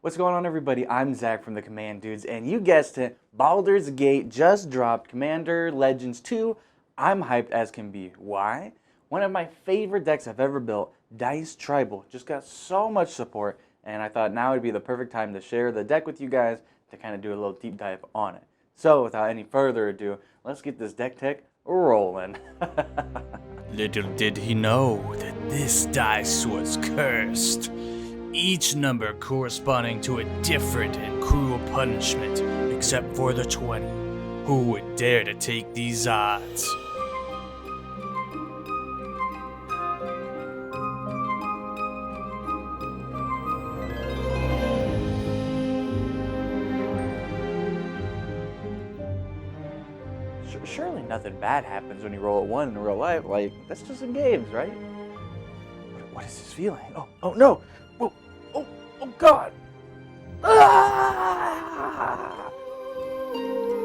What's going on, everybody? I'm Zach from the Command Dudes, and you guessed it, Baldur's Gate just dropped Commander Legends 2. I'm hyped as can be. Why? One of my favorite decks I've ever built, Dice Tribal, just got so much support, and I thought now would be the perfect time to share the deck with you guys to kind of do a little deep dive on it. So, without any further ado, let's get this deck tech rolling. Little did he know that this dice was cursed. Each number corresponding to a different and cruel punishment, except for the 20. Who would dare to take these odds? Surely nothing bad happens when you roll a 1 in real life. Like, that's just in games, right? What is this feeling? Oh no! Oh God! Ah!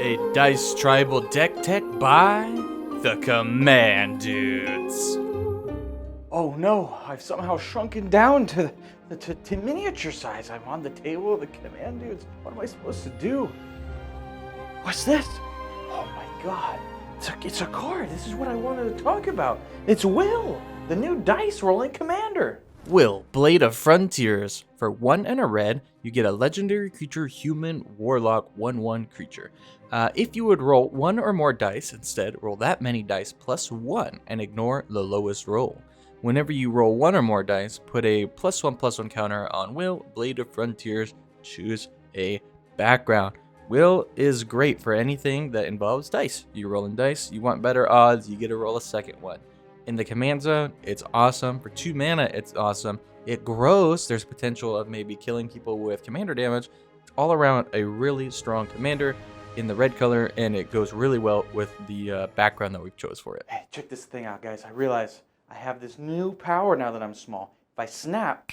A Dice Tribal deck tech by the Command Dudes. Oh no! I've somehow shrunken down to miniature size. I'm on the table of the Command Dudes. What am I supposed to do? What's this? Oh my God! It's a card. This is what I wanted to talk about. It's Wyll, the new dice rolling commander. Wyll, Blade of Frontiers. For 1 and a red, you get a legendary creature, human, warlock, 1/1 creature. If you would roll 1 or more dice, instead, roll that many dice plus 1 and ignore the lowest roll. Whenever you roll 1 or more dice, put a +1/+1 counter on Wyll, Blade of Frontiers. Choose a background. Wyll is great for anything that involves dice. You're rolling dice, you want better odds, you get to roll a second one. In the command zone, it's awesome. For 2 mana, it's awesome. It grows. There's potential of maybe killing people with commander damage. It's all around a really strong commander in the red color, and it goes really well with the background that we've chose for it. Hey, check this thing out, guys. I realize I have this new power now that I'm small. If I snap,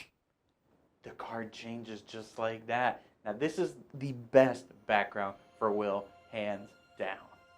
the card changes just like that. Now, this is the best background for Wyll, hands down.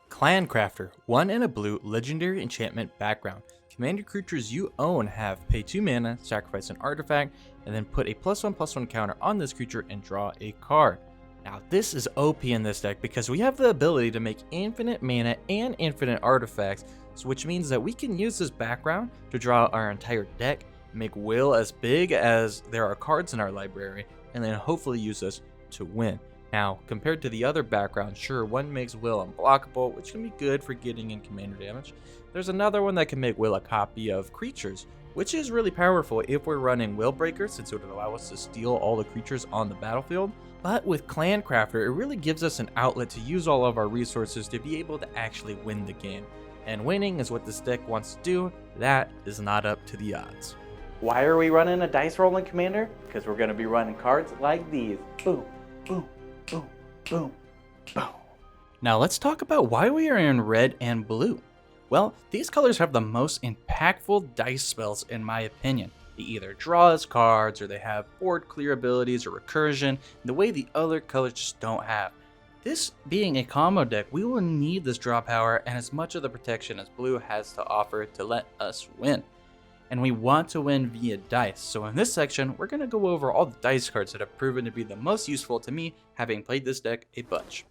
Clan Crafter, 1 and a blue, legendary enchantment background. Commander creatures you own have pay 2 mana, sacrifice an artifact, and then put a +1/+1 counter on this creature and draw a card. Now this is OP in this deck because we have the ability to make infinite mana and infinite artifacts, which means that we can use this background to draw our entire deck, make Wyll as big as there are cards in our library, and then hopefully use this to win. Now, compared to the other backgrounds, sure, one makes Wyll unblockable, which can be good for getting in commander damage. There's another one that can make Wyll a copy of creatures, which is really powerful if we're running Will Breaker, since it would allow us to steal all the creatures on the battlefield. But with Clan Crafter, it really gives us an outlet to use all of our resources to be able to actually win the game. And winning is what this deck wants to do. That is not up to the odds. Why are we running a dice rolling commander? Because we're going to be running cards like these. Boom, boom, boom, boom, boom. Now let's talk about why we are in red and blue. Well, these colors have the most impactful dice spells in my opinion. They either draw us cards, or they have board clear abilities or recursion, in the way the other colors just don't have. This being a combo deck, we will need this draw power and as much of the protection as blue has to offer to let us win. And we want to win via dice, so in this section, we're going to go over all the dice cards that have proven to be the most useful to me, having played this deck a bunch.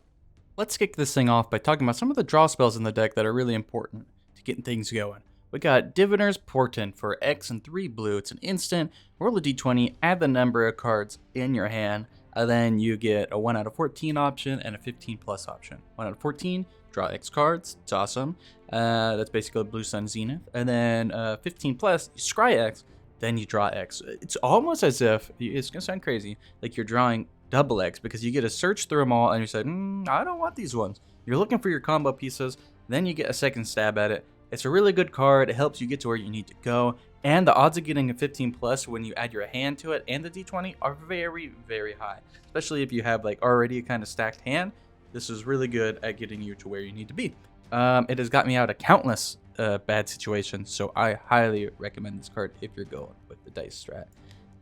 Let's kick this thing off by talking about some of the draw spells in the deck that are really important to getting things going. We got Diviner's Portent for X and 3 blue. It's an instant. Roll a d20, add the number of cards in your hand, and then you get a 1 out of 14 option and a 15 plus option. 1 out of 14, draw X cards. It's awesome. That's basically Blue Sun Zenith. And then 15 plus, you scry X, then you draw X. It's almost as if, it's going to sound crazy, like you're drawing double X, because you get to search through them all and you say, I don't want these ones. You're looking for your combo pieces, then you get a second stab at it. It's a really good card. It helps you get to where you need to go. And the odds of getting a 15 plus when you add your hand to it and the d20 are very, very high. Especially if you have like already a kind of stacked hand. This is really good at getting you to where you need to be. It has got me out of countless bad situations, so I highly recommend this card if you're going with the dice strat.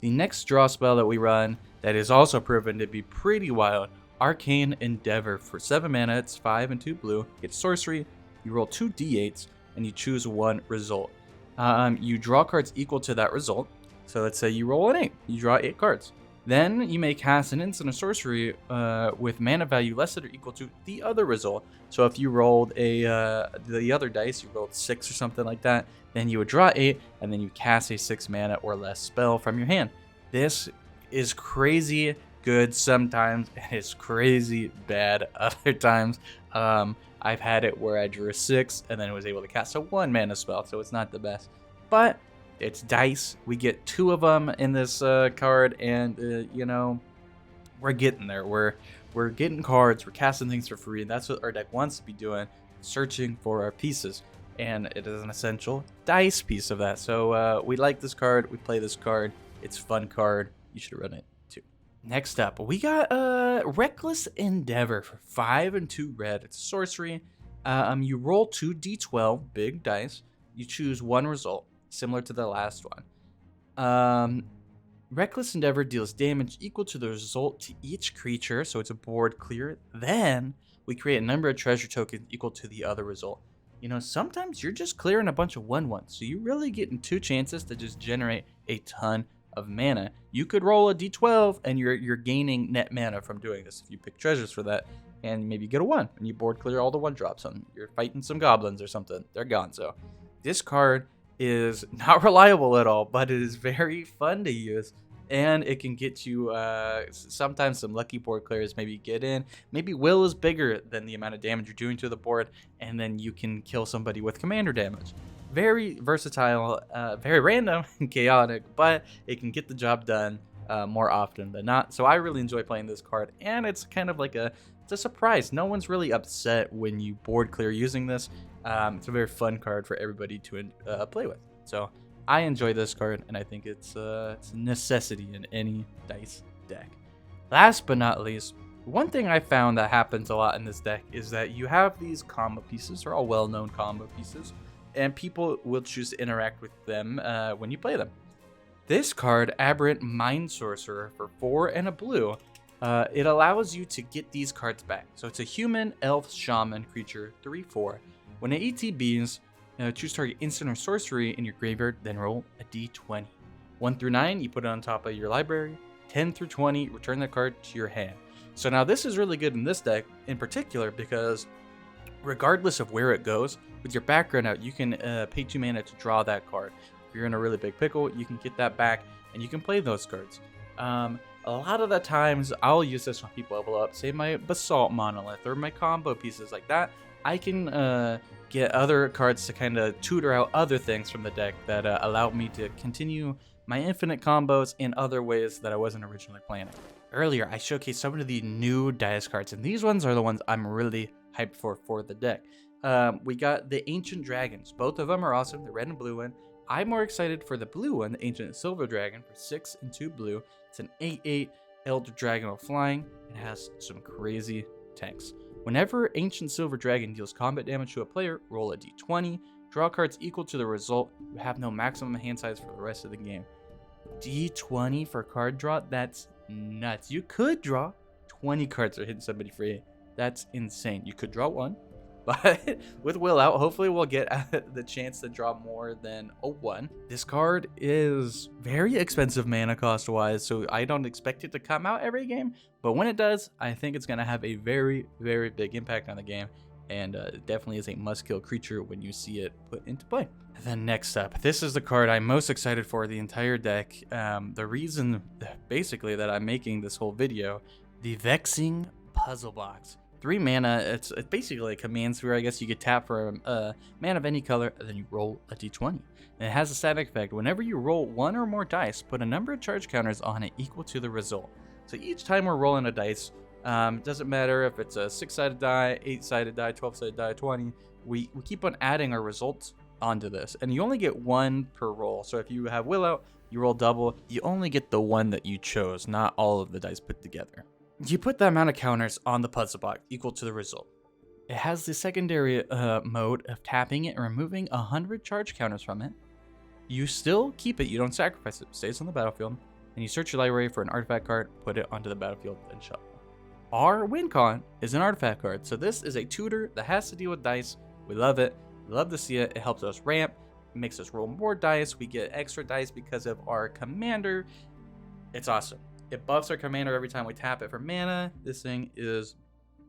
The next draw spell that we run that is also proven to be pretty wild, Arcane Endeavor. For 7 mana, it's 5 and 2 blue. It's sorcery. You roll 2 d8s and you choose 1 result. You draw cards equal to that result. So let's say you roll an 8. You draw 8 cards. Then you may cast an instant or sorcery with mana value less than or equal to the other result. So if you rolled the other dice, you rolled 6 or something like that, then you would draw 8, and then you cast a 6 mana or less spell from your hand. This is crazy good sometimes, and it's crazy bad other times. I've had it where I drew a 6 and then was able to cast a 1 mana spell, so it's not the best. But it's dice. We get 2 of them in this card, and you know, we're getting there. We're getting cards. We're casting things for free. That's what our deck wants to be doing, searching for our pieces. And it is an essential dice piece of that. So we like this card. We play this card. It's a fun card. You should run it too. Next up, we got Reckless Endeavor for 5 and 2 red. It's a sorcery. You roll 2d12 big dice. You choose one result, similar to the last one. Reckless Endeavor deals damage equal to the result to each creature, so it's a board clear. Then we create a number of treasure tokens equal to the other result. You know, sometimes you're just clearing a bunch of 1/1s, so you're really getting 2 chances to just generate a ton of mana. You could roll a d12 and you're gaining net mana from doing this if you pick treasures for that, and maybe you get a 1 and you board clear all the 1-drops and you're fighting some goblins or something. They're gone. So this card is not reliable at all, but it is very fun to use, and it can get you sometimes some lucky board clears. Maybe get in. Maybe Wyll is bigger than the amount of damage you're doing to the board, and then you can kill somebody with commander damage. Very versatile, very random and chaotic, but it can get the job done more often than not. So I really enjoy playing this card, and it's kind of like it's a surprise. No one's really upset when you board clear using this. It's a very fun card for everybody to play with. So I enjoy this card, and I think it's a necessity in any dice deck. Last but not least, one thing I found that happens a lot in this deck is that you have these combo pieces. They're all well-known combo pieces, and people will choose to interact with them when you play them. This card, Aberrant Mind Sorcerer, for 4 and a blue, it allows you to get these cards back. So it's a human, elf, shaman creature, 3/4. When it ETBs, choose target instant or sorcery in your graveyard, then roll a d20. 1 through 9, you put it on top of your library. 10 through 20, return the card to your hand. So now this is really good in this deck in particular because regardless of where it goes, with your background out, you can pay 2 mana to draw that card. If you're in a really big pickle, you can get that back and you can play those cards. A lot of the times, I'll use this when people level up, say my Basalt Monolith or my combo pieces like that. I can get other cards to kind of tutor out other things from the deck that allow me to continue my infinite combos in other ways that I wasn't originally planning. Earlier, I showcased some of the new dice cards, and these ones are the ones I'm really hyped for the deck. We got the Ancient Dragons. Both of them are awesome, the red and blue one. I'm more excited for the blue one, the Ancient Silver Dragon, for 6 and 2 blue. It's an 8/8 Elder Dragon with flying. It has some crazy tanks. Whenever Ancient Silver Dragon deals combat damage to a player, roll a d20. Draw cards equal to the result. You have no maximum hand size for the rest of the game. d20 for card draw? That's nuts. You could draw 20 cards or hitting somebody free. That's insane. You could draw 1. But with Wyll out, hopefully we'll get the chance to draw more than a 1. This card is very expensive mana cost wise, so I don't expect it to come out every game. But when it does, I think it's going to have a very, very big impact on the game. And it definitely is a must-kill creature when you see it put into play. And then next up, this is the card I'm most excited for the entire deck. The reason, basically, that I'm making this whole video, the Vexing Puzzlebox. 3 mana, it's basically a command sphere. I guess you could tap for a mana of any color, and then you roll a d20. And it has a static effect. Whenever you roll 1 or more dice, put a number of charge counters on it equal to the result. So each time we're rolling a dice, doesn't matter if it's a 6-sided die, 8-sided die, 12-sided die, 20, we keep on adding our results onto this. And you only get 1 per roll. So if you have Wyll out, you roll double, you only get the 1 that you chose, not all of the dice put together. You put the amount of counters on the puzzle box equal to the result. It has the secondary mode of tapping it and removing 100 charge counters from it. You still keep it, you don't sacrifice it, it stays on the battlefield. And you search your library for an artifact card, put it onto the battlefield, and shuffle. Our win con is an artifact card, so this is a tutor that has to deal with dice. We love it, we love to see it, it helps us ramp, it makes us roll more dice, we get extra dice because of our commander. It's awesome. It buffs our commander every time we tap it for mana. This thing is,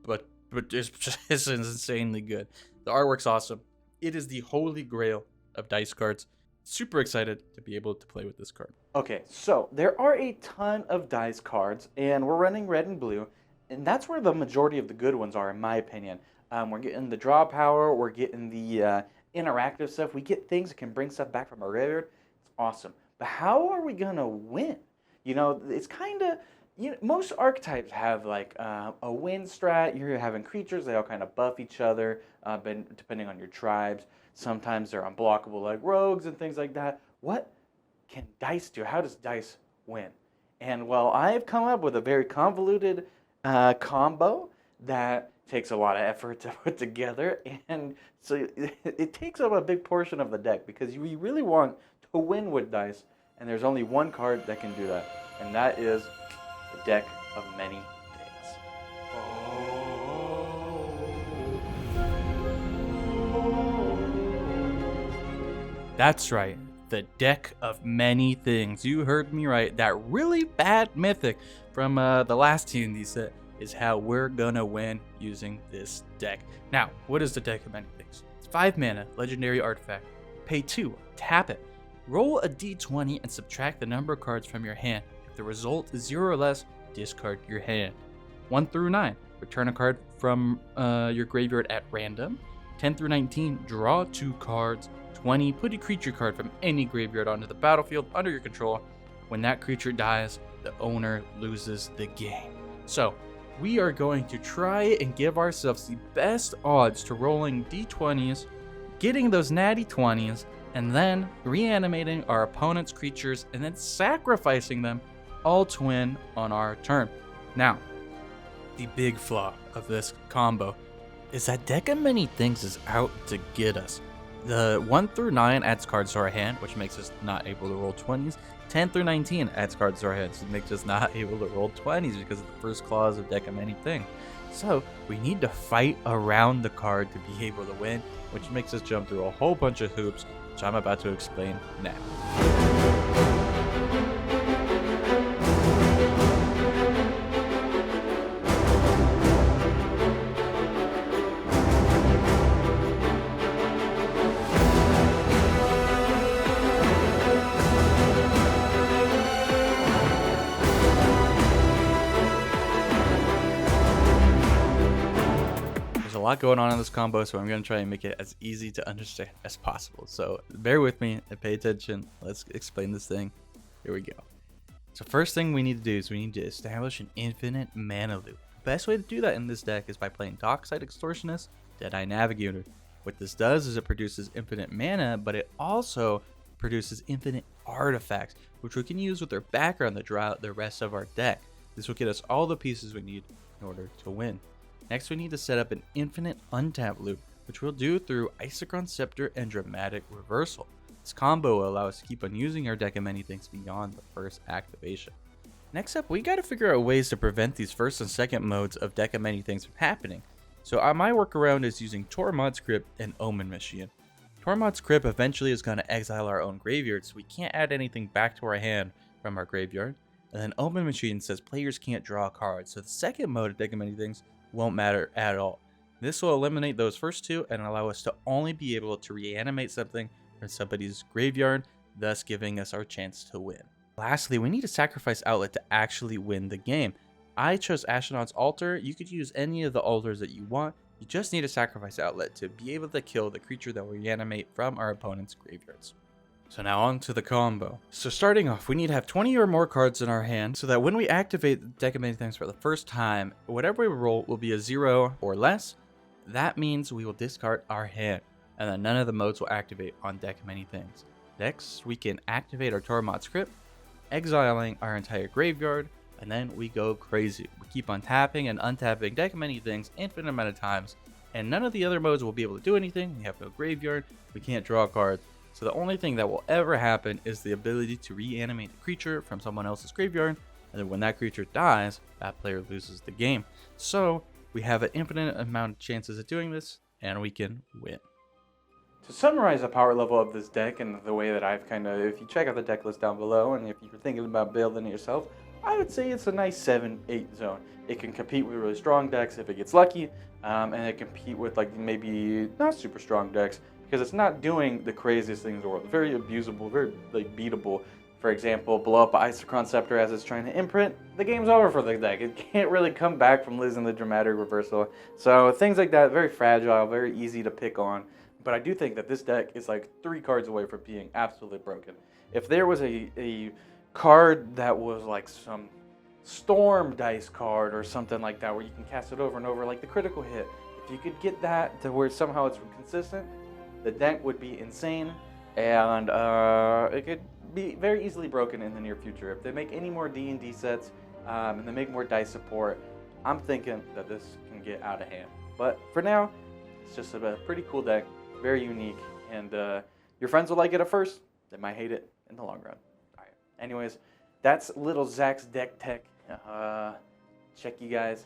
but it's insanely good. The artwork's awesome. It is the holy grail of dice cards. Super excited to be able to play with this card. Okay, so there are a ton of dice cards, and we're running red and blue, and that's where the majority of the good ones are, in my opinion. We're getting the draw power, we're getting the interactive stuff. We get things that can bring stuff back from our graveyard. It's awesome. But how are we gonna win? You know, it's kind of, most archetypes have like a win strat. You're having creatures, they all kind of buff each other, depending on your tribes. Sometimes they're unblockable like rogues and things like that. What can dice do? How does dice win? And well, I've come up with a very convoluted combo that takes a lot of effort to put together, and so it takes up a big portion of the deck because we really want to win with dice, and there's only one card that can do that, and that is the deck of many things. That's right, the deck of many things. You heard me right. That really bad mythic from the last D&D set is how we're gonna win using this deck. Now, what is the deck of many things? It's 5 mana, legendary artifact. Pay 2, tap it. Roll a d20 and subtract the number of cards from your hand. If the result is 0 or less, discard your hand. 1 through 9, return a card from your graveyard at random. 10 through 19, draw 2 cards. 20, put a creature card from any graveyard onto the battlefield under your control. When that creature dies, the owner loses the game. So, we are going to try and give ourselves the best odds to rolling d20s, getting those natty 20s, and then reanimating our opponent's creatures and then sacrificing them all to win on our turn. Now, the big flaw of this combo is that deck of many things is out to get us. The 1 through 9 adds cards to our hand, which makes us not able to roll 20s. 10 through 19 adds cards to our hand, so it makes us not able to roll 20s because of the first clause of deck of many things. So we need to fight around the card to be able to win, which makes us jump through a whole bunch of hoops, which I'm about to explain now. A lot going on in this combo, so I'm going to try and make it as easy to understand as possible. So bear with me and pay attention. Let's explain this thing. Here we go. So first thing we need to do is we need to establish an infinite mana loop. The best way to do that in this deck is by playing Dockside Extortionist, Deadeye Navigator. What this does is it produces infinite mana, but it also produces infinite artifacts, which we can use with our background to draw out the rest of our deck. This will get us all the pieces we need in order to win. Next, we need to set up an infinite untap loop, which we'll do through Isochron Scepter and Dramatic Reversal. This combo will allow us to keep on using our deck of many things beyond the first activation. Next up, we gotta figure out ways to prevent these first and second modes of deck of many things from happening. So my workaround is using Tormod's Crypt and Omen Machine. Tormod's Crypt eventually is gonna exile our own graveyard, so we can't add anything back to our hand from our graveyard. And then Omen Machine says players can't draw cards, so the second mode of deck of many things won't matter at all. This will eliminate those first two and allow us to only be able to reanimate something from somebody's graveyard, thus giving us our chance to win. Lastly, we need a sacrifice outlet to actually win the game. I chose Astronaut's Altar. You could use any of the altars that you want. You just need a sacrifice outlet to be able to kill the creature that will reanimate from our opponent's graveyards. So now on to the combo. So starting off, we need to have 20 or more cards in our hand so that when we activate the deck of many things for the first time, whatever we roll will be a 0 or less. That means we will discard our hand, and then none of the modes will activate on deck of many things. Next, we can activate our Tormod's Crypt, exiling our entire graveyard, and then we go crazy. We keep on tapping and untapping deck of many things infinite amount of times, and none of the other modes will be able to do anything. We have no graveyard, we can't draw cards. So the only thing that will ever happen is the ability to reanimate the creature from someone else's graveyard, and then when that creature dies, that player loses the game. So we have an infinite amount of chances of doing this, and we can win. To summarize the power level of this deck and the way that I've if you check out the deck list down below, and if you're thinking about building it yourself, I would say it's a nice 7-8 zone. It can compete with really strong decks if it gets lucky, and it can compete with like maybe not super strong decks because it's not doing the craziest things in the world. It's very abusable, very like beatable. For example, blow up an Isochron Scepter as it's trying to imprint, the game's over for the deck. It can't really come back from losing the dramatic reversal. So things like that, very fragile, very easy to pick on. But I do think that this deck is like 3 cards away from being absolutely broken. If there was a card that was like some storm dice card or something like that where you can cast it over and over, like the critical hit, if you could get that to where somehow it's consistent, the deck would be insane, and it could be very easily broken in the near future. If they make any more D&D sets and they make more dice support, I'm thinking that this can get out of hand. But for now, it's just a pretty cool deck, very unique, and your friends will like it at first, they might hate it in the long run. All right. Anyways, that's little Zach's deck tech. Check you guys